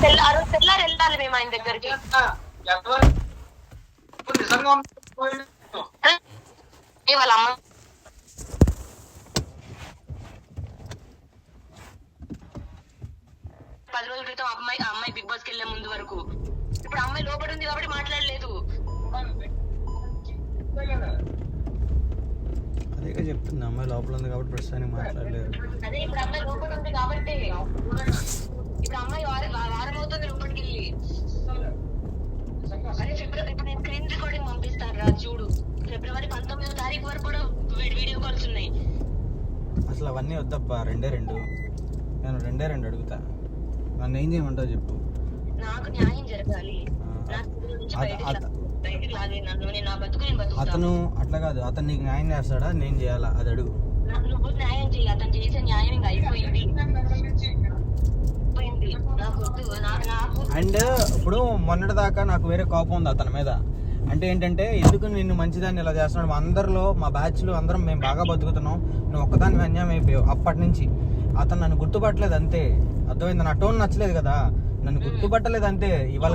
తెల్లారు వెళ్ళాలి మేము ఆయన దగ్గరికి. వాళ్ళ అమ్మ 10 రోజుల క్రితం అమ్మాయి బిగ్ బాస్ కి వెళ్లే ముందు వరకు. ఇప్పుడు అమ్మాయి లోపడి ఉంది కాబట్టి మాట్లాడలేదు. అదే చెప్తుంది, అమ్మాయి లోపల ఉంది కాబట్టి ప్రస్తుతానికి మాట్లాడలేదు. అదే ఇప్పుడు అమ్మాయి లోపల ఉంది కాబట్టి, ఇప్పుడు అమ్మాయి వారం అవుతుంది లోపలికి వెళ్ళి. అదే ఫిబ్రవరి, ఇప్పుడు నేను స్క్రీన్ రికార్డింగ్ పంపిస్తాను రా చూడు. ఫిబ్రవరి 19వ తారీఖు వరకు కూడా వీడియో కాల్స్ ఉన్నాయి. అసలు అవన్నీ వద్దబ్బా, 2 నేను 2 అడుగుతా. నన్ను ఏం చేయమంటావు చెప్పు. నాకు న్యాయం జరగాలి. అతను అట్లా కాదు, అతను నీకు న్యాయం చేస్తాడా, నేను చేయాలా, అది అడుగు. నువ్వు న్యాయం చేయి. అతను చేసే న్యాయం ఇంకా అయిపోయింది. అండ్ ఇప్పుడు మొన్నటి దాకా నాకు వేరే కోపం ఉంది అతని మీద. అంటే ఏంటంటే, ఎందుకు నిన్ను మంచిదాన్ని ఇలా చేస్తున్నాడు, అందరిలో మా బ్యాచ్లో అందరం మేము బాగా బతుకుతున్నాం, నువ్వు ఒక్కదానికి అన్యాయం అయిపోయావు. అప్పటి నుంచి అతను నన్ను గుర్తుపట్టలేదు అంతే. అర్థమైంది, నా టోన్ నచ్చలేదు కదా, నన్ను గుర్తుపట్టలేదు అంతే. ఇవాళ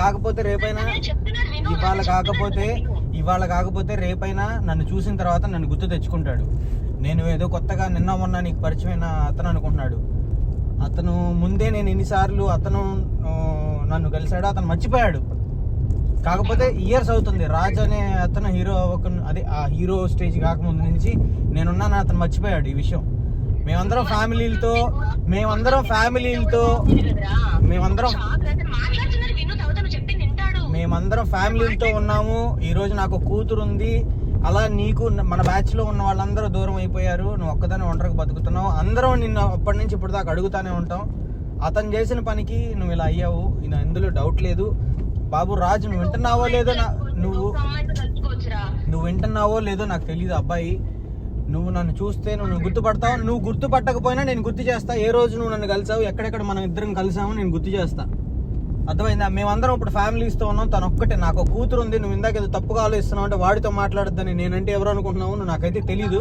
కాకపోతే రేపైనా నన్ను చూసిన తర్వాత నన్ను గుర్తు తెచ్చుకుంటాడు. నేను ఏదో కొత్తగా నిన్న మొన్న నీకు పరిచయమైన అతను అనుకుంటున్నాడు. అతను ముందే నేను ఎన్నిసార్లు అతను నన్ను కలిశాడు, అతను మర్చిపోయాడు. కాకపోతే ఇయర్స్ అవుతుంది. రాజ్ అనే అతను హీరో అదే ఆ హీరో స్టేజ్ కాకముందు నుంచి నేనున్నాను, అతను మర్చిపోయాడు ఈ విషయం. మేమందరం ఫ్యామిలీలతో ఉన్నాము. ఈ రోజు నాకు కూతురు ఉంది. అలా నీకు మన బ్యాచ్ లో ఉన్న వాళ్ళందరూ దూరం అయిపోయారు, నువ్వు ఒక్కదాన్ని ఒంటరికి బతుకుతున్నావు. అందరం నిన్ను అప్పటి నుంచి ఇప్పుడు దాకా అడుగుతానే ఉంటాం. అతను చేసిన పనికి నువ్వు ఇలా అయ్యావు, ఇందులో డౌట్ లేదు. బాబు రాజు, నువ్వు వింటున్నావో లేదో నాకు తెలియదు అబ్బాయి. నువ్వు నన్ను చూస్తే నువ్వు గుర్తుపడతావు. నువ్వు గుర్తుపట్టకపోయినా నేను గుర్తు చేస్తా. ఏ రోజు నువ్వు నన్ను కలిసావు, ఎక్కడెక్కడ మనం ఇద్దరం కలిసామో నేను గుర్తు చేస్తా. అర్థమైందా? మేమందరం ఇప్పుడు ఫ్యామిలీస్తో ఉన్నాం. తను ఒక్కటే, నాకు కూతురు ఉంది. నువ్వు ఇందాక ఏదో తప్పుగా ఆలోచిస్తున్నావు అంటే వాడితో మాట్లాడద్దని నేనంటే ఎవరు అనుకుంటున్నావు, నువ్వు నాకైతే తెలీదు.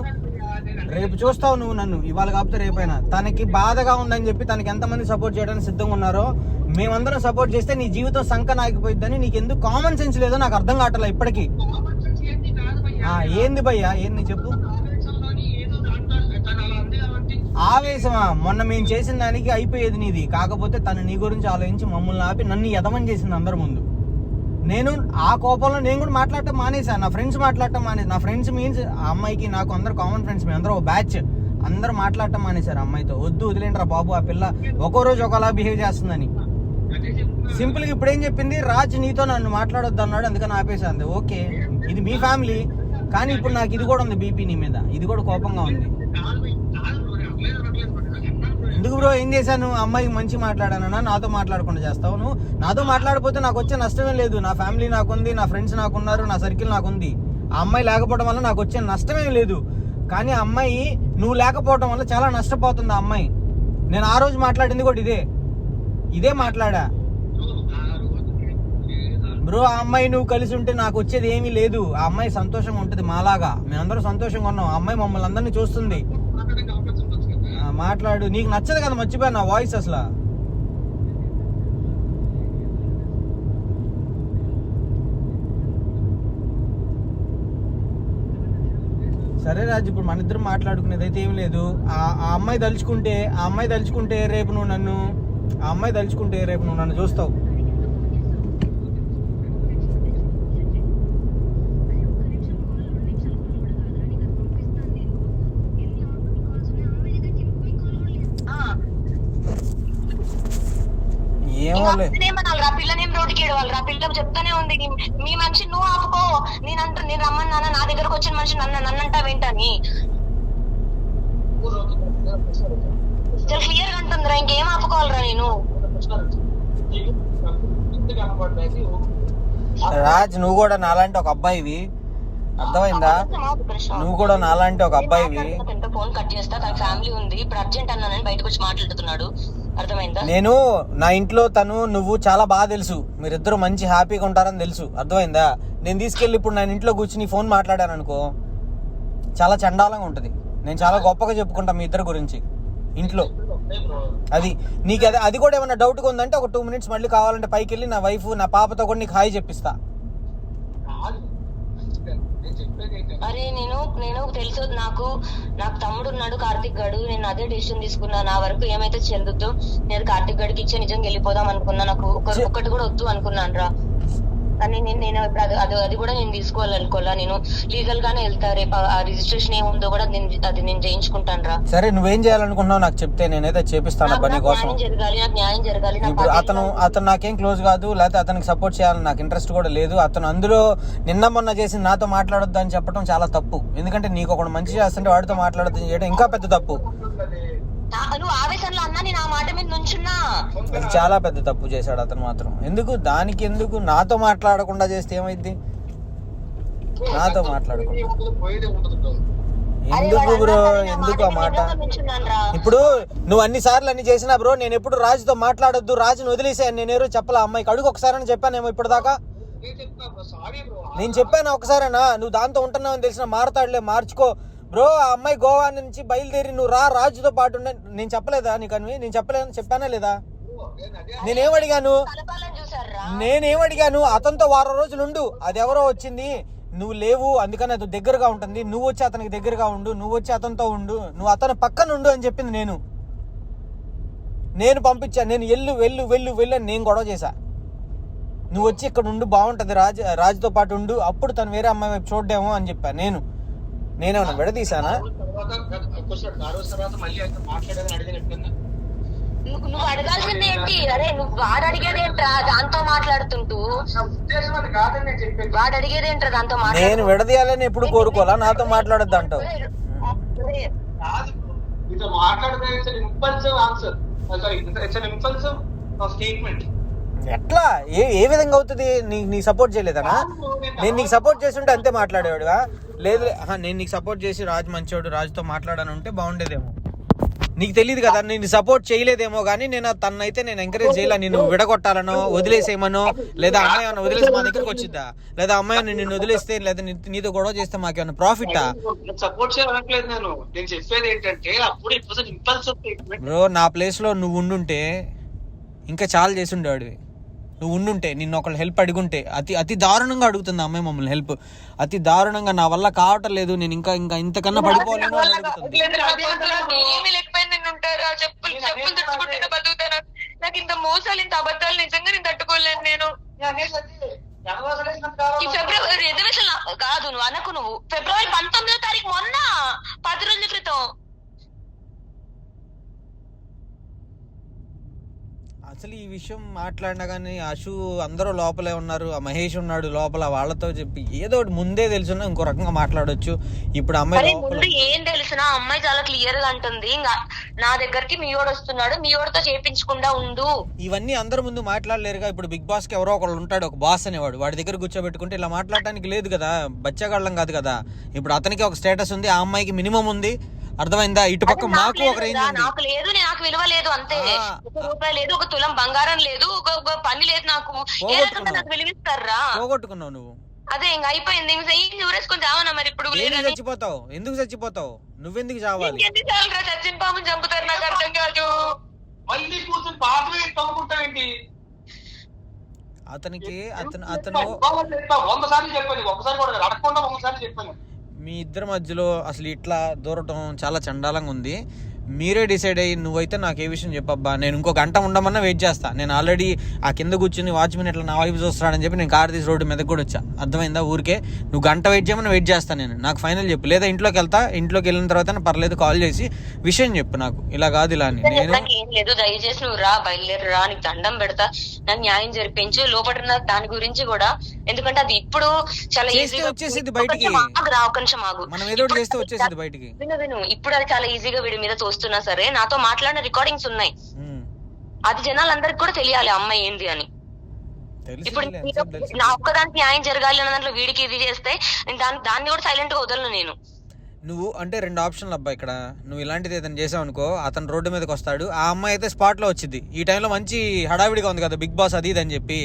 రేపు చూస్తావు నువ్వు నన్ను, ఇవాళ కాకపోతే రేపైనా. తనకి బాధగా ఉందని చెప్పి తనకి ఎంతమంది సపోర్ట్ చేయడానికి సిద్ధంగా ఉన్నారో మేమందరం సపోర్ట్ చేస్తే నీ జీవితం సంకన ఆగిపోయిద్దని నీకు ఎందుకు కామన్ సెన్స్ లేదో నాకు అర్థం కావట్లే ఇప్పటికీ. ఏంది భయ్యా, ఏంది చెప్పు. ఆవేశమా? మొన్న మేము చేసిన దానికి అయిపోయేది నీది. కాకపోతే తను నీ గురించి ఆలోచించి మమ్మల్ని ఆపి నన్ను ఎదమని చేసింది అందరి ముందు. నేను ఆ కోపంలో నేను కూడా మాట్లాడటం మానేసాను, నా ఫ్రెండ్స్ మాట్లాడటం మానేసి. నా ఫ్రెండ్స్ మీన్స్ ఆ అమ్మాయికి నాకు అందరు కామన్ ఫ్రెండ్స్, మేము అందరూ బ్యాచ్, అందరూ మాట్లాడటం మానేశారు అమ్మాయితో. వద్దు, వదిలేంట్రా బాబు, ఆ పిల్ల ఒక్కో రోజు ఒకలా బిహేవ్ చేస్తుందని. సింపుల్ గా ఇప్పుడు ఏం చెప్పింది, రాజ్ నీతో నన్ను మాట్లాడొద్దు అన్నాడు, అందుకని ఆపేసాంది. ఓకే, ఇది మీ ఫ్యామిలీ, కానీ ఇప్పుడు నాకు ఇది కూడా ఉంది బీపీ నీ మీద, ఇది కూడా కోపంగా ఉంది. ఎందుకు బ్రో, ఏం చేశాను? అమ్మాయికి మంచి మాట్లాడానన్నా, నాతో మాట్లాడకుండా చేస్తావు నువ్వు? నాతో మాట్లాడిపోతే నాకు వచ్చే నష్టమే లేదు. నా ఫ్యామిలీ నాకుంది, నా ఫ్రెండ్స్ నాకున్నారు, నా సర్కిల్ నాకుంది. ఆ అమ్మాయి లేకపోవడం వల్ల నాకు వచ్చే నష్టమేం లేదు. కానీ ఆ అమ్మాయి నువ్వు లేకపోవడం వల్ల చాలా నష్టపోతుంది ఆ అమ్మాయి. నేను ఆ రోజు మాట్లాడింది కూడా ఇదే మాట్లాడా బ్రో. ఆ అమ్మాయి నువ్వు కలిసి ఉంటే నాకు వచ్చేది ఏమీ లేదు. ఆ అమ్మాయి సంతోషంగా ఉంటుంది మాలాగా, మేమందరం సంతోషంగా ఉన్నాం. ఆ అమ్మాయి మమ్మల్ని అందరినీ చూస్తుంది. మాట్లాడు, నీకు నచ్చదు కదా, మర్చిపోయా నా వాయిస్ అసలు. సరే రాజు, ఇప్పుడు మన ఇద్దరు మాట్లాడుకునేది అయితే ఏం లేదు. ఆ అమ్మాయి తలుచుకుంటే రేపు నువ్వు నన్ను చూస్తావు. పిల్లనేం రోడ్డుకి ఏడవాలి రా. పిల్ల చెప్తానే ఉంది, మీ మనిషి నువ్వు ఆపుకో. నేను రమ్మన్నానా, నా దగ్గరకు వచ్చిన మనిషి నన్నంటా వింటని చాలా క్లియర్ గా అంటుందిరా. ఇంకేం ఆపుకోవాలరా నేను? రాజ్, నువ్వు కూడా నాలాంటి ఒక అబ్బాయివి, అర్థమైందా? నువ్వు కూడా నాలాంటి ఒక అబ్బాయివి. ఫోన్ కట్ చేస్తా, తన ఫ్యామిలీ ఉంది, ఇప్పుడు అర్జెంట్ అన్నానని బయటకు వచ్చి మాట్లాడుతున్నాడు. అర్థమైందా? నేను నా ఇంట్లో నువ్వు చాలా బాగా తెలుసు, మీరిద్దరు మంచి హ్యాపీగా ఉంటారని తెలుసు. అర్థమైందా? నేను తీసుకెళ్ళి ఇప్పుడు నా ఇంట్లో కూర్చుని ఫోన్ మాట్లాడాను అనుకో, చాలా చండాలంగా ఉంటుంది. నేను చాలా గొప్పగా చెప్పుకుంటా మీ ఇద్దరు గురించి ఇంట్లో. అది నీకు అది కూడా ఏమన్నా డౌట్గా ఉందంటే ఒక 2 minutes మళ్ళీ కావాలంటే పైకి వెళ్ళి నా వైఫ్ నా పాపతో కూడా నీకు హాయ్ చెప్పిస్తా. అరే నేను తెలుసు, నాకు తమ్ముడు ఉన్నాడు కార్తిక్ గడు, నేను అదే డెసిషన్ తీసుకున్నా. నా వరకు ఏమైతే చెందుద్దు నేను కార్తిక్ గడికి ఇచ్చే నిజంగా వెళ్ళిపోదాం అనుకున్నా. నాకు ఒకటి కూడా వద్దు అనుకున్నాను రా. కానీ నేను ఇప్పుడు అది కూడా నేను తీసుకోవాలనుకోవాలా. నేను లీగల్ గానే వెళ్తా. రేపు ఆ రిజిస్ట్రేషన్ ఏముందో కూడా నేను చేయించుకుంటాను రా. సరే నువ్వేం చేయాలనుకుంటున్నావు నాకు చెప్తే నేనైతే చేపిస్తాను అబ్బా నీ కోసం. నాకు న్యాయం జరగాలి. ఇప్పుడు అతను నాకేం క్లోజ్ కాదు, లేకపోతే అతనికి సపోర్ట్ చేయాలని నాకు ఇంట్రెస్ట్ కూడా లేదు. అతను అందులో నిన్న మొన్న చేసి నాతో మాట్లాడొద్దు అని చెప్పడం చాలా తప్పు. ఎందుకంటే నీకు ఒకటి మంచి చేస్తుంటే వాడితో మాట్లాడొద్దు చేయడం ఇంకా పెద్ద తప్పు. నువ్వు ఆవేశంలో అన్నా నేను ఆ మాట మీద నుంచున్నా. అది చాలా పెద్ద తప్పు చేశాడు అతను మాత్రం. దానికి ఎందుకు నాతో మాట్లాడకుండా చేస్తే ఏమైంది? నాతో మాట్లాడకుండా ఎందుకు బ్రో? ఎందుకు ఆ మాట? ఇప్పుడు నువ్వు అన్ని సార్లు అన్ని చేసినా బ్రో, నేను ఎప్పుడు రాజుతో మాట్లాడొద్దు, రాజుని వదిలేసాను నేను ఎవరు చెప్పలే. అమ్మాయికి అడుగు ఒకసారి అని చెప్పానేమో ఇప్పటిదాకా. నేను చెప్పాను ఒకసారేనా? నువ్వు దాంతో ఉంటున్నావు అని తెలిసిన మారతాడులే, మార్చుకో బ్రో. ఆ అమ్మాయి గోవా నుంచి బయలుదేరి నువ్వు రాజుతో పాటు ఉండే నేను చెప్పలేదా నీకు? అని నేను చెప్పానా లేదా? నేనేం అడిగాను? అతనితో వారం రోజులు ఉండు, అది ఎవరో వచ్చింది, నువ్వు లేవు, అందుకని అది దగ్గరగా ఉంటుంది, నువ్వు వచ్చి అతనికి దగ్గరగా ఉండు, నువ్వు వచ్చి అతనితో ఉండు, నువ్వు అతని పక్కన ఉండు అని చెప్పింది నేను పంపించాను. నేను వెళ్ళు అని నేను గొడవ చేశా. నువ్వు వచ్చి ఇక్కడ ఉండు, బాగుంటది, రాజుతో పాటు ఉండు, అప్పుడు తను వేరే అమ్మాయి వైపు చూడడేమో అని చెప్పా. నేనేమన్నా విడదీశానా? నువ్వు అడగాల్సింది ఏంటి? అరే నువ్వు వాడు అడిగేదేంట్రా దాంతో మాట్లాడుతుంటూ? వాడు అడిగేదేంట్రా దాంతో? నేను విడదీయాలని ఎప్పుడు కోరుకోవాలా? నాతో మాట్లాడద్దు అంటావు. ఎట్లా ఏ విధంగా అవుతుంది? నీ సపోర్ట్ చేయలేదనా? నేను నీకు సపోర్ట్ చేస్తుంటే అంతే మాట్లాడేవాడుగా. లేదు నేను నీకు సపోర్ట్ చేసి రాజు మంచోడు, రాజుతో మాట్లాడాను ఉంటే బాగుండేదేమో. నీకు తెలియదు కదా, నేను సపోర్ట్ చేయలేదేమో కానీ నేను తనైతే నేను ఎంకరేజ్ చేయాల. నేను విడగొట్టాలనో వదిలేసేయమనో, లేదా అమ్మాయి ఏమన్నా వదిలేసి మా దగ్గరకు వచ్చిద్దా? లేదా అమ్మాయి నిన్ను వదిలేస్తే లేదా నీతో గొడవ చేస్తే మాకేమన్నా ప్రాఫిట్టా? బ్రో నా ప్లేస్ లో నువ్వు ఉండుంటే ఇంకా చాలా చేసి ఉండేవాడివి. నువ్వు ఉండుంటే, నిన్ను ఒకళ్ళు హెల్ప్ అడుగుంటే. అతి దారుణంగా అడుగుతుంది అమ్మాయి మమ్మల్ని హెల్ప్, అతి దారుణంగా. నా వల్ల కావటం లేదు, నేను ఇంకా ఇంతకన్నా పడిపోలేను అని అడుగుతుంది. నాకు ఇంత మోసాలు, ఇంత అబద్ధాలు నిజంగా నేను తట్టుకోలేను. నేను ఈ ఫిబ్రవరి రిజర్వేషన్ కాదు, నువ్వు అనకు. నువ్వు ఫిబ్రవరి 19వ తారీఖు మొన్న 10 రోజుల క్రితం అసలు ఈ విషయం మాట్లాడినా కానీ అశు అందరూ లోపలే ఉన్నారు, ఆ మహేష్ ఉన్నాడు లోపల, వాళ్ళతో చెప్పి ఏదో ఒకటి ముందే తెలుసున్నా ఇంకో రకంగా మాట్లాడొచ్చు. ఇప్పుడు అమ్మాయి ముందు ఏం తెలుసునా, అమ్మాయి చాలా క్లియర్ గా అంటుంది, ఇంకా నా దగ్గరికి మీవాడు వస్తున్నాడు, మీవాడితో చేయించకుండా ఉండు. ఇవన్నీ అందరి ముందు మాట్లాడలేరుగా. ఇప్పుడు బిగ్ బాస్ కి ఎవరో ఒకళ్ళు ఉంటాడు, ఒక బాస్ అనేవాడు, వాడి దగ్గర కూర్చోబెట్టుకుంటే ఇలా మాట్లాడటానికి లేదు కదా, బచ్చగాళ్ళం కాదు కదా. ఇప్పుడు అతనికి ఒక స్టేటస్ ఉంది, ఆ అమ్మాయికి మినిమం ఉంది, అర్థమైందా? ఇటు పక్క మాకు ఒక రేంజ్ ఉంది. నాకు లేదు, నాకు విలువ లేదు అంతే. 1 రూపాయి లేదు, 1 తులం బంగారం లేదు, ఒక పని లేదు, నాకు ఏ రకంగా నాకు విలువిస్తారా? పోగొట్టుకున్నావు నువ్వు. అదే ఇంకా అయిపోయింది. ఊరేసుకొని చావనా మరి? ఇప్పుడు చచ్చిపోతావు. ఎందుకు చచ్చిపోతావు? నువ్వెందుకు చావాలి? చచ్చిన పాము చంపుతారు, నాకు అర్థం కాదు. అతనికి అతను 100 సార్లు చెప్పాను, ఒకసారి కూడా అడగకుండా 100 సార్లు చెప్పాను. మీ ఇద్దరి మధ్యలో అసలు ఇట్లా దూరటం చాలా చండాలంగా ఉంది. మీరే డిసైడ్ అయ్యి నువ్వైతే నాకు ఏ విషయం చెప్పబ్బా, నేను ఇంకో గంట ఉండమన్నా వెయిట్ చేస్తా. నేను ఆల్రెడీ ఆ కింద కూర్చుని వాచ్మెన్ ఇట్లా నా వైపు చూస్తున్నాడని చెప్పి నేను కార్ తీసి రోడ్డు మీదకి కూడా వచ్చా, అర్థమైందా? ఊరికే నువ్వు గంట వెయిట్ చేయమని వెయిట్ చేస్తాను నేను. నాకు ఫైనల్ చెప్పు, లేదా ఇంట్లోకి వెళ్తా, ఇంట్లోకి వెళ్ళిన తర్వాత పర్లేదు కాల్ చేసి విషయం చెప్పు నాకు, ఇలా కాదు ఇలా అని. నేను ఏం లేదు, దయచేసి నువ్వు రా, బయలుదేరి రా, నీకు దండం పెడతా, నాకు న్యాయం జరిపించు. లోపల దాని గురించి కూడా, ఎందుకంటే అది ఇప్పుడు చాలా ఈజీగా వచ్చేసింది బయటికి. ఒక నిమిషం ఆగు, మనం ఏదో చేస్తే వచ్చేసింది బయటికి. విను, ఇప్పుడు అది చాలా ఈజీగా వీడి మీద తోస్తున్నా సరే, నాతో మాట్లాడిన రికార్డింగ్స్ ఉన్నాయి, అది జనాలందరికి కూడా తెలియాలి అమ్మాయి ఏంది అని. ఇప్పుడు నా ఒక్కదానికి న్యాయం జరగాలి అన్న దాంట్లో వీడికి ఇది చేస్తే దాన్ని కూడా సైలెంట్ గా వదలను నేను. నువ్వు అంటే 2 ఆప్షన్లు అబ్బా ఇక్కడ. నువ్వు ఇలాంటిది ఏదైనా చేసావు అనుకో, అతను రోడ్డు మీదకి వస్తాడు, ఆ అమ్మాయి అయితే స్పాట్ లో వచ్చింది. ఈ టైంలో మంచి హడావిడిగా ఉంది కదా బిగ్ బాస్ అది ఇది అని చెప్పి,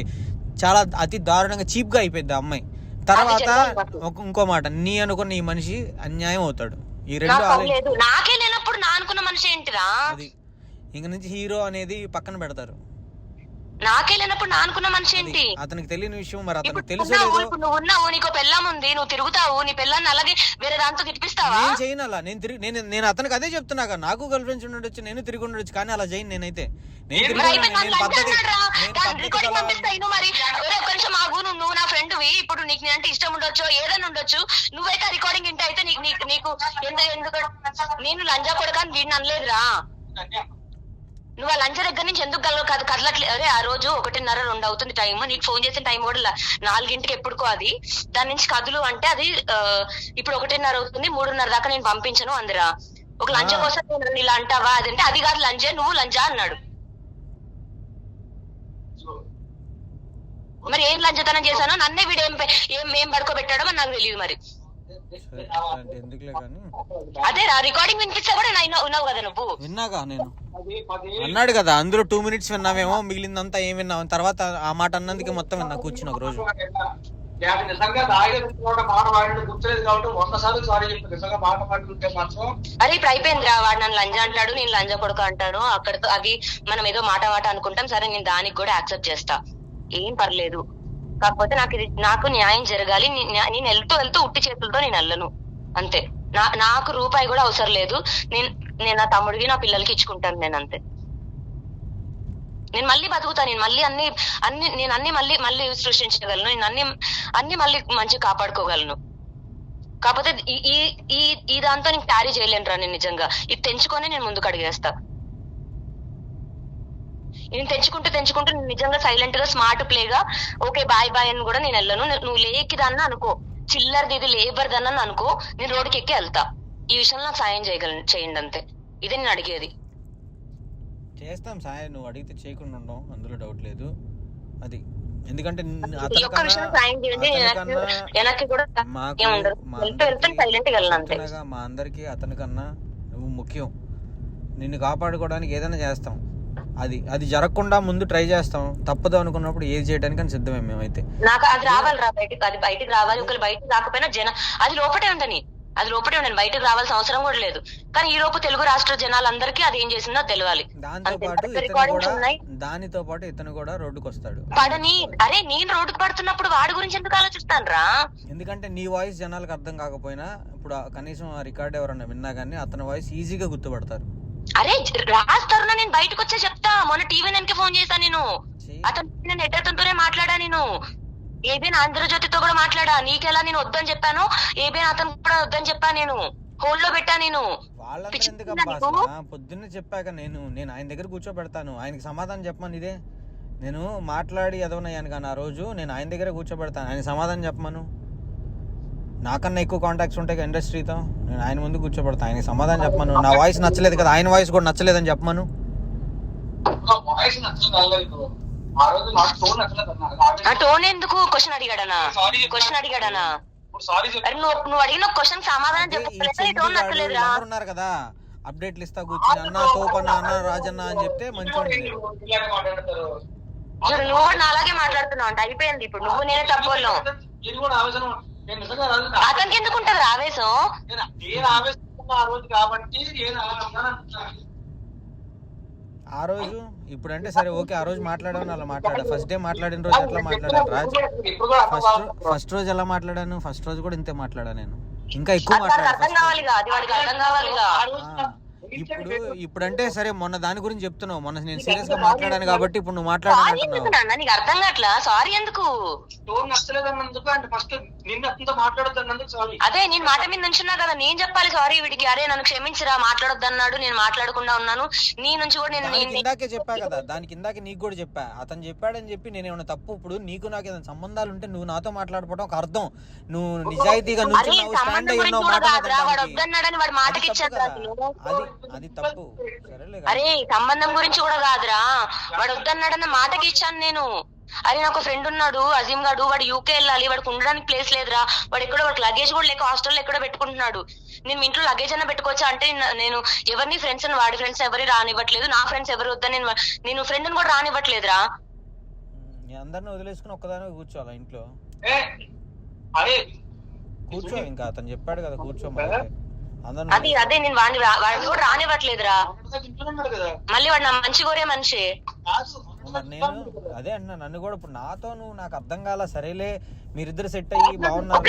చాలా అతి దారుణంగా చీప్ గా అయిపోయింది ఆ అమ్మాయి. తర్వాత ఇంకో మాట, నీ అనుకున్న ఈ మనిషి అన్యాయం అవుతాడు. ఈ 2 నాకే లేనప్పుడు నా అనుకున్న మనిషి ఏంటిరా? ఇంక నుంచి హీరో అనేది పక్కన పెడతారు. నాకే లేనప్పుడు నా అనుకున్న మనిషి ఏంటి? అతనికి తెలియని విషయం మరి ఇప్పుడు అతనికి తెలుసు ఉన్నావు, లేదో. ఇప్పుడు నువ్వు ఉన్నావు, నీకు పెళ్ళాం ఉంది, నువ్వు తిరుగుతావు, నీ పెళ్ళాన్ని అలాగే వేరే దాంతో తిప్పిస్తావా? నేను చేయను అలా. నేను అతనికి అదే చెప్తున్నా, నాకు గర్ల్ ఫ్రెండ్స్ ఉండొచ్చు, నేను తిరిగి ఉండొచ్చు, కానీ అలా చేయను. నేనైతే నేను తిరిగి మరి అయిపోయింది, నేను పద్ధతి రికార్డింగ్ పంపిస్తాయి. నువ్వు మరి ఒక్క నిమిషం ఆగు, నువ్వు నా ఫ్రెండ్వి, ఇప్పుడు నీకు నేనంటే ఇష్టం ఉండొచ్చు, ఏదైనా ఉండొచ్చు, నువ్వైతే రికార్డింగ్ ఇంటి అయితే నీకు ఎందుకు నేను లంజా కొడక వీడిని అనలేదురా. నువ్వు ఆ లంచ దగ్గర నుంచి ఎందుకు కదలట్లేదు? అరే ఆ రోజు 1:30-2 అవుతుంది టైం, నీకు ఫోన్ చేసిన టైం కూడా 4 ఎప్పుడుకో అది, దాని నుంచి కదులు అంటే అది ఇప్పుడు 1:30 అవుతుంది, 3:30 దాకా నేను పంపించను అందురా. ఒక లంచ కోసం నేను ఇలా అంటావా? అదంటే అది కాదు లంచే, నువ్వు లంచా అన్నాడు. మరి ఏం లంచతనం చేశానో నన్నే వీడు ఏం పడుకోబెట్టాడో మరి నాకు తెలియదు. మరి ఎందుకులే కానీ అదే రికార్డింగ్ వినిపిస్తా కూడా ఉన్నావు కదా నువ్వు. విన్నాగా నేను అన్నాడు కదా, అందులో 2 minutes విన్నావేమో, మిగిలిందంతా ఏం విన్నావు? తర్వాత ఆ మాట అన్నందుకే మొత్తం విన్నా కూర్చుని ఒక రోజు. నిజంగా మాట వాడిని గుర్తులేదు కాబట్టి 100 సార్లు సారీ చెప్పి నిజంగా మాట మాట్లాడుతుంటే మాత్రం. అరే ఇప్పుడు అయిపోయిందిరా, వాడు నన్ను లంజ అంటాడు, నేను లంజ కొడుకు అంటాను, అక్కడితో అది మనం ఏదో మాట అనుకుంటాం. సరే నేను దానికి కూడా యాక్సెప్ట్ చేస్తా, ఏం పర్లేదు. కాకపోతే నాకు న్యాయం జరగాలి. నేను వెళ్తూ ఉట్టి చేతులతో నేను వెళ్ళను అంతే. నాకు రూపాయి కూడా అవసరం లేదు. నేను నా తమ్ముడికి నా పిల్లలకి ఇచ్చుకుంటాను నేను అంతే. నేను మళ్ళీ బతుకుతాను, నేను మళ్ళీ అన్ని మళ్ళీ సృష్టించగలను, నేను అన్ని మళ్ళీ మంచిగా కాపాడుకోగలను. కాకపోతే ఈ దాంతో నేను క్యారీ చేయలేనురా నేను నిజంగా. ఇది తెంచుకొని నేను ముందుకు అడిగేస్తా. నేను తెంచుకుంటూ నిజంగా సైలెంట్ గా స్మార్ట్ ప్లేగా ఓకే బాయ్ అని కూడా నేను వెళ్ళను. నువ్వు లేకిదన్నా అనుకో, చిల్లరది ఇది లేబర్ దన్నా అనుకో, నేను రోడ్డుకి ఎక్కి వెళ్తా. ఈ విషయంలో నాకు సాయం చేయండి అంతే. ఇదే నేను అడిగేది. చేస్తాం సాయం, నువ్వు అడిగితే చేయకుండా ఉండవు, అందులో డౌట్ లేదు. అది ఎందుకంటే మా అందరికి అతనికన్నా నువ్వు ముఖ్యం. నిన్ను కాపాడుకోవడానికి ఏదైనా చేస్తాం. అది జరగకుండా ముందు ట్రై చేస్తాం. తప్పదు అనుకున్నప్పుడు ఏది చేయడానికి సిద్ధమే మేమైతే. నాకు అది రావాలిరా బయటకు, అది బయటకు రావాలి. ఒకరు బయటకు రాకపోయినా అది లోపటే ఉండని, బయటకు రావాల్సిన అవసరం కూడా లేదు. కానీ ఈ లోపు తెలుగు రాష్ట్ర జనాలందరికీ అది ఏం చేసిందో తెలియాలి. దానితో పాటు ఇతను కూడా రోడ్డుకు వస్తాడు. పడని అరే నేను రోడ్డుకు పడుతున్నప్పుడు వాడి గురించి ఎందుకు ఆలోచిస్తాను రా? ఎందుకంటే నీ వాయిస్ జనాలకు అర్థం కాకపోయినా ఇప్పుడు కనీసం ఆ రికార్డ్ ఎవరన్నా విన్నా కానీ అతని వాయిస్ ఈజీగా గుర్తుపడతారు. అరే రాస్తారు, నేను బయటకు వచ్చే చెప్తా. మొన్న టీవీ నైన్కి ఫోన్ చేశా నేను, అతను అతనితోనే మాట్లాడా. నేను ఏబిఎన్ ఆంధ్రజ్యోతితో కూడా మాట్లాడా. నీకెలా నేను వద్దని చెప్పాను, ఏబిఎన్ అతను కూడా వద్దని చెప్పా. నేను హోల్డ్ లో పెట్టా. నేను పొద్దున్నే చెప్పాక నేను ఆయన దగ్గర కూర్చోబెడతాను, ఆయనకి సమాధానం చెప్పమని. ఇదే నేను మాట్లాడి ఎదవనయ్యాను కానీ ఆ రోజు నేను ఆయన దగ్గర కూర్చోబెడతాను, ఆయన సమాధానం చెప్పమను. నాకన్నా ఎక్కువ కాంటాక్ట్స్ ఉంటాయి కదా ఇండస్ట్రీతో, నేను ఆయన ముందు కూర్చోబెడతాను, ఆయనకి సమాధానం చెప్పమను. నా వాయిస్ నచ్చలేదు కదా, ఆయన వాయిస్ కూడా నచ్చలేదని చెప్పమను. టోన్ ఎందుకు? క్వశ్చన్ అడిగాడనా? నువ్వు అడిగిన క్వశ్చన్ సమాధానం చెప్పలేదురా. ఉన్నారు కదా అప్డేట్లు ఇస్తా కూర్చుని అన్న తోపన్న అన్న రాజన్న అని చెప్తే మంచిగా. నువ్వు కూడా నా అలాగే మాట్లాడుతున్నావు అంటే అయిపోయింది. ఇప్పుడు నువ్వు నేనే తప్పోళ్ళం. అతనికి ఎందుకు ఉంటది ఆవేశం? ఆ రోజు ఇప్పుడు అంటే సరే ఓకే, ఆ రోజు మాట్లాడాను అలా మాట్లాడా. ఫస్ట్ డే మాట్లాడిన రోజు ఎట్లా మాట్లాడాను రాజ్? ఫస్ట్ రోజు ఎలా మాట్లాడాను? ఫస్ట్ రోజు కూడా ఇంతే మాట్లాడా నేను, ఇంకా ఎక్కువ మాట్లాడాను. ఇప్పుడు అంటే సరే మొన్న దాని గురించి చెప్తున్నావు, మొన్న నేను సీరియస్ గా మాట్లాడాను కాబట్టి ఇప్పుడు నువ్వు మాట్లాడాను. నీకు అర్థం కావట్లా? సారీ ఎందుకు? అదే నేను మాట మీద నుంచున్నా కదా, నేను చెప్పాలి సారీ వీడికి. అరే నన్ను క్షమించరా, మాట్లాడొద్దన్నాడు, నేను మాట్లాడకుండా ఉన్నాను. నీ నుంచి కూడా నేను ఇందాకే చెప్పా కదా, దానికి ఇందాకే నీకు కూడా చెప్పా. అతను చెప్పాడని చెప్పి నేను ఏమన్నా తప్పు? ఇప్పుడు నీకు నాకు ఏదైనా సంబంధాలు ఉంటే నువ్వు నాతో మాట్లాడుకోవడం ఒక అర్థం. నువ్వు నిజాయితీగా అది తప్పు. అరే సంబంధం గురించి కూడా కాదురా, వాడు వద్దన్నాడన్న మాటకి ఇచ్చాను నేను. అరే నాకు ఫ్రెండ్ ఉన్నాడు అజీం గాడు, వాడు యూకే వెళ్ళాలి, వాడికి ఉండడానికి ప్లేస్ లేదురా, వాడు ఎక్కడో వాడికి లగేజ్ కూడా లేక హాస్టల్లో ఎక్కడో పెట్టుకుంటున్నాడు. నేను మీ ఇంట్లో లగేజ్ అన్న పెట్టుకోవచ్చా అంటే నేను ఎవరిని ఫ్రెండ్స్ అని, వాడి ఫ్రెండ్స్ ఎవరి రానివ్వట్లేదు, నా ఫ్రెండ్స్ ఎవరు వద్దని నేను ఫ్రెండ్ కూడా రానివ్వట్లేదురా. అందరిని వదిలేసుకుని ఒక్కదాని కూర్చోవాలా ఇంట్లో? కూర్చో, ఇంకా అతను చెప్పాడు కదా కూర్చో. అది అదే నేను వాడిని కూడా రానివ్వట్లేదురా. తింటున్నాడు కదా. మళ్ళీ వాడు నా మంచి కోరే మనిషి. మరి నేను అదే అన్నా, నన్ను కూడా ఇప్పుడు నాతో నువ్వు నాకు అర్థం కాల. సరేలే మీరిద్దరు సెట్ అయ్యి బాగున్నారు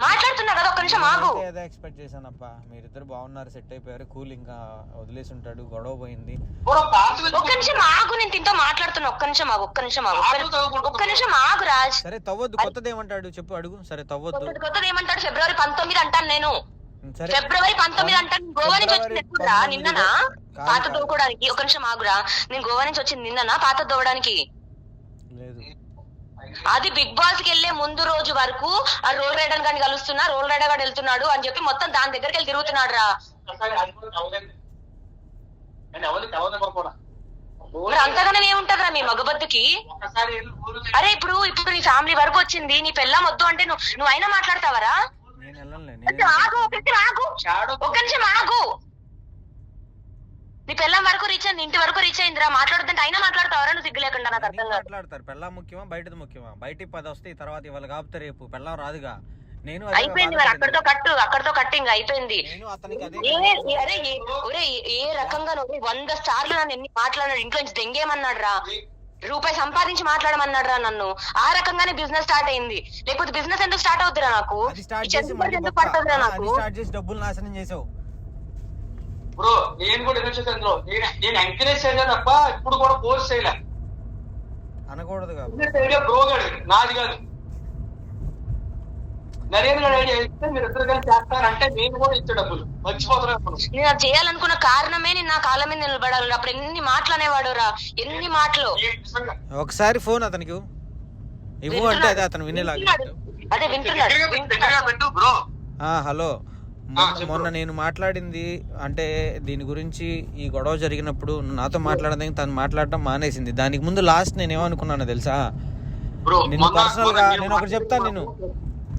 మాట్లాడుతున్నా కదా, ఒక్క నిమిషం ఆగు. ఏదో ఎక్స్పెక్ట్ చేశానప్ప, మీరిద్దరు బాగున్నారు, సెట్ అయిపోయారు, కూల్, ఇంకా వదిలేసి ఉంటాడు, గొడవ పోయింది. ఒక్క నిమిషం ఆగు, నేను తింటూ మాట్లాడుతున్నా. ఒక్క నిమిషం ఆగు, ఒక్క నిమిషం ఆగు, ఒక్క నిమిషం ఆగు రాజ్. సరే తవ్వద్దు, కొత్తది ఏమంటాడు చెప్పు, అడుగు. సరే తవ్వద్దు, కొత్తది ఏమంటాడు? ఫిబ్రవరి 19 అంటాను నేను. ఫిబ్రవరి 19 అంటాను. గోవా నుంచి వచ్చింది ఎప్పుడురా? నిన్ననా పాత దోవడానికి? ఒక నిమిషం ఆగురా, నేను గోవా నుంచి వచ్చింది నిన్ననా పాత దోవడానికి? లేదు, అది బిగ్ బాస్ కి వెళ్లే ముందు రోజు వరకు ఆ రోల్ రైడర్ గాని కలుస్తున్నా, రోల్ రైడర్ గాని వెళ్తున్నాడు అని చెప్పి మొత్తం దాని దగ్గరికి వెళ్ళి తిరుగుతున్నాడు రా. మరి అంతగానే ఏముంటదిరా మీ మగబద్దుకి? అరే ఇప్పుడు నీ ఫ్యామిలీ వరకు వచ్చింది, నీ పెళ్ళాం వద్దు అంటే నువ్వు అయినా మాట్లాడతావరా? ఆగు, ఒక్క నిమిషం ఆగు. నీ పెళ్ళం వరకు రీచ్ అయింది, ఇంటి వరకు రీచ్ అయిందిరా. మాట్లాడుతుంటే అయినా మాట్లాడతావరా నువ్వు? సిగ్గు లేకుండా. నాకు అర్థం మాట్లాడతారు. పెళ్ళం ముఖ్యమా బయటది ముఖ్యమా? బయటికి 10 వస్తాయి, తర్వాత ఇవాళ కాపుతారు, రేపు పెళ్ళం రాదుగా. నేను అయిపోయింది మరి, అక్కడితో కట్టు ఇంకా అయిపోయింది. అరే ఏ రకంగా 100 సార్లు నన్ను ఎన్ని మాట్లాడాడు, ఇంట్లో నుంచి దెంగేమన్నాడు రా, రూపాయి సంపాదించి మాట్లాడమన్నాడు రా నన్ను. ఆ రకంగానే బిజినెస్ స్టార్ట్ అయింది. లేకపోతే బిజినెస్ ఎందుకు స్టార్ట్ అవుతురా నాకు? ఎందుకు పడుతుందిరా నాకు? డబ్బులు నాశనం చేసావు బ్రో. నేను కూడా నేను ఎంకరేజ్ చేయలే తప్ప ఇప్పుడు కూడా ఫోర్స్ చేయలే. అనకూడదు బ్రో గారు, నాది కాదు. నరేంద్ర రెడ్డి అయితే మీరు ఇద్దరు కలిసి చేస్తారంటే నేను కూడా ఇచ్చే డబ్బులు మర్చిపోతాను. నేను అది చేయాలనుకున్న కారణమే నేను నా కాళ్ళ మీద నిలబడాలి. అప్పుడు ఎన్ని మాటలు అనేవాడు రా, ఎన్ని మాటలు. ఒకసారి ఫోన్ అతనికి ఇవ్వు అంటే అదే అతను వినేలాగా. అదే వింటున్నాడు. బ్రో హలో, మొన్న నేను మాట్లాడింది అంటే దీని గురించి, ఈ గొడవ జరిగినప్పుడు నాతో మాట్లాడడానికి తను మాట్లాడటం మానేసింది. దానికి ముందు లాస్ట్ నేను ఏమనుకున్నాను తెలుసా? నేను పర్సనల్ గా నేను ఒకటి చెప్తాను,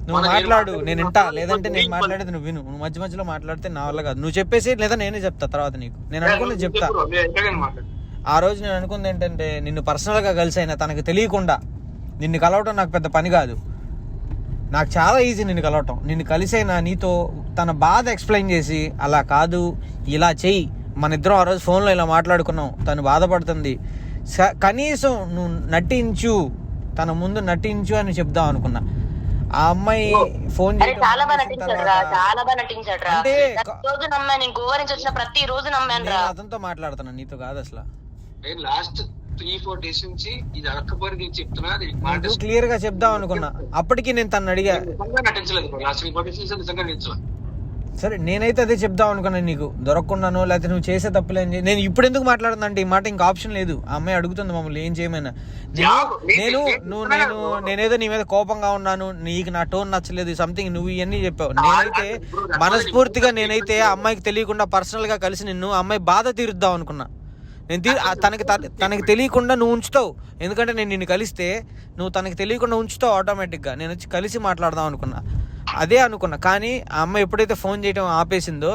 నువ్వు మాట్లాడు, నేను వింటా, లేదంటే నేను మాట్లాడేది నువ్వు విను. నువ్వు మధ్య మధ్యలో మాట్లాడితే నా వల్ల కాదు. నువ్వు చెప్పేసి లేదా నేనే చెప్తా తర్వాత నీకు. నేను అనుకున్నది చెప్తా. ఆ రోజు నేను అనుకుంది ఏంటంటే, నిన్ను పర్సనల్ గా కలిసి అయినా తనకు తెలియకుండా నిన్ను కలవటం నాకు పెద్ద పని కాదు. నాకు చాలా ఈజీ నిన్ను కలవటం. నిన్ను కలిసైనా నీతో తన బాధ ఎక్స్ప్లెయిన్ చేసి, అలా కాదు ఇలా చెయ్యి, మన ఇద్దరం ఆ రోజు ఫోన్లో ఇలా మాట్లాడుకున్నాం, తను బాధపడుతుంది, కనీసం నువ్వు నటించు, తన ముందు నటించు అని చెప్దాం అనుకున్నా. ఆ అమ్మాయి ఫోన్ చాలా బాగా నటించాడు రా. అంటే రోజు నమ్మా, నేను గోవా నుంచి వచ్చిన ప్రతి రోజు నమ్మాను రా. అతనితో మాట్లాడుతున్నా, నీతో కాదు అసలు. లాస్ట్ 3-4 days నుంచి ఇది అడగకపోయి చెప్తున్నా, క్లియర్ గా చెప్దాం అనుకున్నా. అప్పటికి నేను తను అడిగా, నటించలేదు. లాస్ట్ 3-4 days నిజంగా నటించలేదు. సరే నేనైతే అదే చెప్దాం అనుకున్నాను, నీకు దొరకకుండానో లేకపోతే నువ్వు చేసే తప్పులేని. నేను ఇప్పుడు ఎందుకు మాట్లాడుతున్నా అంటే ఈ మాట ఇంకా ఆప్షన్ లేదు. ఆ అమ్మాయి అడుగుతుంది మమ్మల్ని ఏం చేయమైనా. నేనేదో నీ మీద కోపంగా ఉన్నాను, నీకు నా టోన్ నచ్చలేదు, సంథింగ్ నువ్వు ఇవన్నీ చెప్పావు. నేనైతే మనస్ఫూర్తిగా నేనైతే ఆ అమ్మాయికి తెలియకుండా పర్సనల్ గా కలిసి నిన్ను అమ్మాయి బాధ తీరుద్దాం అనుకున్నా. నేను తనకి తెలియకుండా నువ్వు ఉంచుతావు, ఎందుకంటే నేను నిన్ను కలిస్తే నువ్వు తనకి తెలియకుండా ఉంచుతావు ఆటోమేటిక్గా. నేను వచ్చి కలిసి మాట్లాడదాం అనుకున్నా, అదే అనుకున్నా. కానీ ఆ అమ్మాయి ఎప్పుడైతే ఫోన్ చేయడం ఆపేసిందో,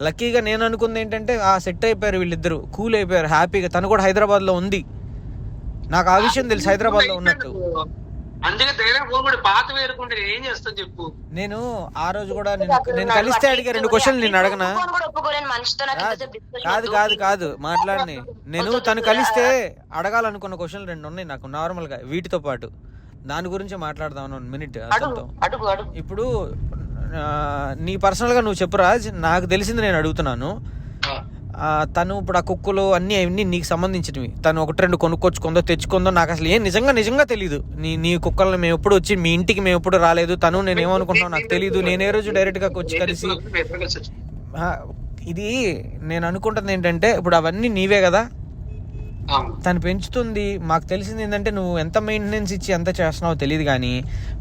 లక్కీగా నేను అనుకుంది ఏంటంటే సెట్ అయిపోయారు వీళ్ళిద్దరు, కూల్ అయిపోయారు హ్యాపీగా. తను కూడా హైదరాబాద్ లో ఉంది, నాకు ఆ విషయం తెలుసు హైదరాబాద్ లో ఉన్నట్టు. నేను ఆ రోజు కూడా నేను కలిస్తే అడిగా 2 క్వశ్చన్లు నేను అడగనా? కాదు మాట్లాడిని. నేను తను కలిస్తే అడగాలనుకున్న క్వశ్చన్లు 2 ఉన్నాయి నాకు నార్మల్ గా, వీటితో పాటు దాని గురించి మాట్లాడదాం 1 minute. ఇప్పుడు నీ పర్సనల్ గా నువ్వు చెప్పు రాజ్, నాకు తెలిసింది నేను అడుగుతున్నాను. తను ఇప్పుడు ఆ కుక్కలు అన్నీ నీకు సంబంధించినవి, తను 1-2 కొనుక్కొచ్చుకుందో తెచ్చుకుందో నాకు అసలు ఏం నిజంగా తెలియదు. నీ కుక్కలను మేము ఎప్పుడు వచ్చి మీ ఇంటికి మేము ఎప్పుడు రాలేదు, తను నేను ఏమనుకుంటున్నావు నాకు తెలియదు. నేను ఏ రోజు డైరెక్ట్ గా వచ్చి కలిసి ఇది నేను అనుకుంటుంది ఏంటంటే, ఇప్పుడు అవన్నీ నీవే కదా తను పెంచుతుంది. మాకు తెలిసింది ఏంటంటే నువ్వు ఎంత మెయింటెనెన్స్ ఇచ్చి ఎంత చేస్తున్నావో తెలియదు, కానీ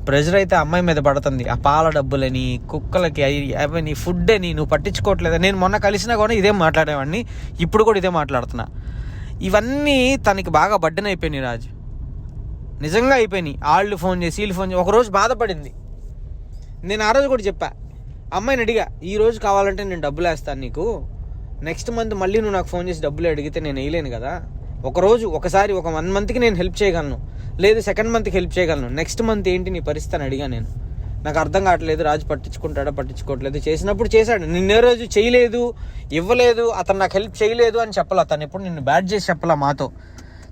ప్రెషర్ అయితే అమ్మాయి మీద పడుతుంది. ఆ పాల డబ్బులని, కుక్కలకి, అవన్నీ ఫుడ్ అని నువ్వు పట్టించుకోవట్లేదు. నేను మొన్న కలిసినా కూడా ఇదే మాట్లాడేవాడిని, ఇప్పుడు కూడా ఇదే మాట్లాడుతున్నా. ఇవన్నీ తనకి బాగా బడ్డెన్ అయిపోయినాయి రాజు, నిజంగా అయిపోయినాయి. వీళ్ళు ఫోన్ చేసి ఒకరోజు బాధపడింది. నేను ఆ రోజు కూడా చెప్పా, అమ్మాయిని అడిగా, ఈ రోజు కావాలంటే నేను డబ్బులు వేస్తాను నీకు, నెక్స్ట్ మంత్ మళ్ళీ నువ్వు నాకు ఫోన్ చేసి డబ్బులు అడిగితే నేను వేయలేను కదా. ఒకసారి 1 monthకి నేను హెల్ప్ చేయగలను, లేదు 2nd monthకి హెల్ప్ చేయగలను, నెక్స్ట్ మంత్ ఏంటి నీ పరిస్థితి అని అడిగా నేను. నాకు అర్థం కావట్లేదు, రాజు పట్టించుకుంటాడా పట్టించుకోవట్లేదు. చేసినప్పుడు చేశాడు, నిన్నే రోజు చేయలేదు, ఇవ్వలేదు, అతను నాకు హెల్ప్ చేయలేదు అని చెప్పాల. తను ఎప్పుడు నిన్ను బ్యాడ్ చేసి చెప్పాల మాతో.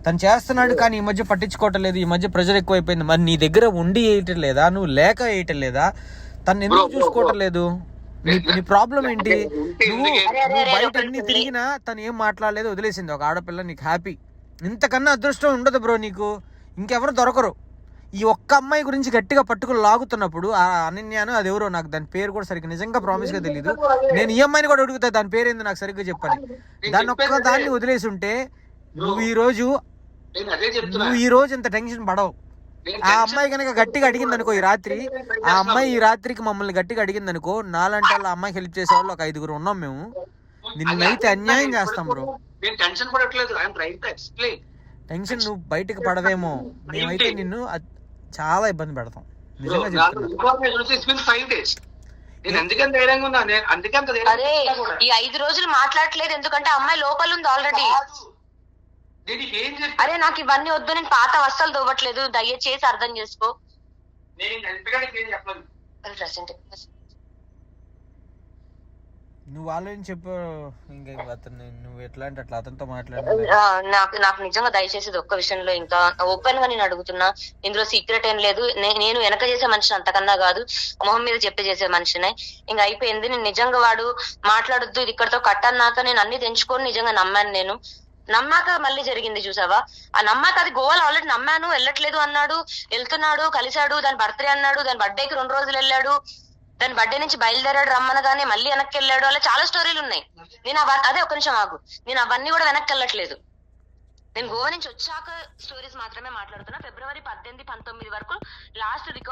తను చేస్తున్నాడు కానీ ఈ మధ్య పట్టించుకోవటం లేదు, ఈ మధ్య ప్రెజర్ ఎక్కువైపోయింది. మరి నీ దగ్గర ఉండి వేయటం లేదా, నువ్వు లేక వేయటం లేదా, తను ఎందుకు చూసుకోవటం లేదు? నీ ప్రాబ్లం ఏంటి? నువ్వు బయట అన్ని తిరిగినా తను ఏం మాట్లాడలేదు, వదిలేసింది. ఒక ఆడపిల్ల నీకు హ్యాపీ. ఇంతకన్నా అదృష్టం ఉండదు బ్రో నీకు, ఇంకెవరు దొరకరు. ఈ ఒక్క అమ్మాయి గురించి గట్టిగా పట్టుకుని లాగుతున్నప్పుడు ఆ అనన్యాను అది ఎవరో, నాకు దాని పేరు కూడా సరిగ్గా నిజంగా ప్రామిస్ గా తెలీదు. నేను ఈ అమ్మాయిని కూడా అడుగుతా దాని పేరు ఏంది నాకు సరిగ్గా చెప్పని. దాన్ని ఒక్క దాన్ని వదిలేసి ఉంటే నువ్వు ఈ రోజు ఇంత టెన్షన్ పడవు. ఆ అమ్మాయి కనుక గట్టిగా అడిగింది అనుకో ఈ రాత్రి, ఆ అమ్మాయి ఈ రాత్రికి మమ్మల్ని గట్టిగా అడిగింది అనుకో, నాలంటే వాళ్ళ అమ్మాయికి హెల్ప్ చేసే వాళ్ళు ఒక 5గురు ఉన్నాం మేము. నిన్నైతే అన్యాయం చేస్తాం బ్రో. టెన్షన్ పడట్లేదు, I am trying to explain. Tension నువ్వు బయటకు పడవేమో, మేమైతే నిన్ను చాలా ఇబ్బంది పెడతాం నిజంగా చెప్తున్నా. అరే ఈ 5 రోజులు మాట్లాడట్లేదు ఎందుకంటే అమ్మాయి లోపల ఉంది ఆల్రెడీ. అరే నాకు ఇవన్నీ వద్దు, నేను పాత వస్తువులు తవ్వట్లేదు, దయచేసి అర్థం చేసుకో. నువ్వు ఆలోచన చెప్పు. ఇంకా అతను నువ్వు ఎట్లా అంటే అట్లా అతనితో మాట్లాడు. నాకు నిజంగా దయచేసి ఒక్క విషయంలో ఇంకా ఓపెన్ గా నేను అడుగుతున్నా, ఇందులో సీక్రెట్ ఏం లేదు. నేను వెనక చేసే మనిషిని అంతకన్నా కాదు, మొహం మీద చెప్పి చేసే మనిషినే. ఇంకా అయిపోయింది. నేను నిజంగా వాడు మాట్లాడొద్దు ఇది ఇక్కడతో కట్టన్నాక నేను అన్ని తెంచుకొని నిజంగా నమ్మాను. నేను నమ్మాక మళ్ళీ జరిగింది చూసావా, ఆ నమ్మాక అది గోవాలో ఆల్రెడీ నమ్మాను, వెళ్ళట్లేదు అన్నాడు, వెళ్తున్నాడు, కలిశాడు, దాని బర్త్డే అన్నాడు, దాని బర్త్డేకి 2 రోజులు వెళ్ళాడు, దాని బర్త్డే నుంచి బయలుదేరాడు రమ్మనగానే మళ్ళీ వెనక్కి వెళ్ళాడు. అలా చాలా స్టోరీలు ఉన్నాయి. నేను అదే ఒక నిమిషం ఆగు, నేను అవన్నీ కూడా వెనక్కి వెళ్ళట్లేదు. నేను గోవా నుంచి వచ్చాక స్టోరీస్ మాత్రమే మాట్లాడుతున్నా. ఫిబ్రవరి 18, 19 వరకు లాస్ట్ రికార్డ్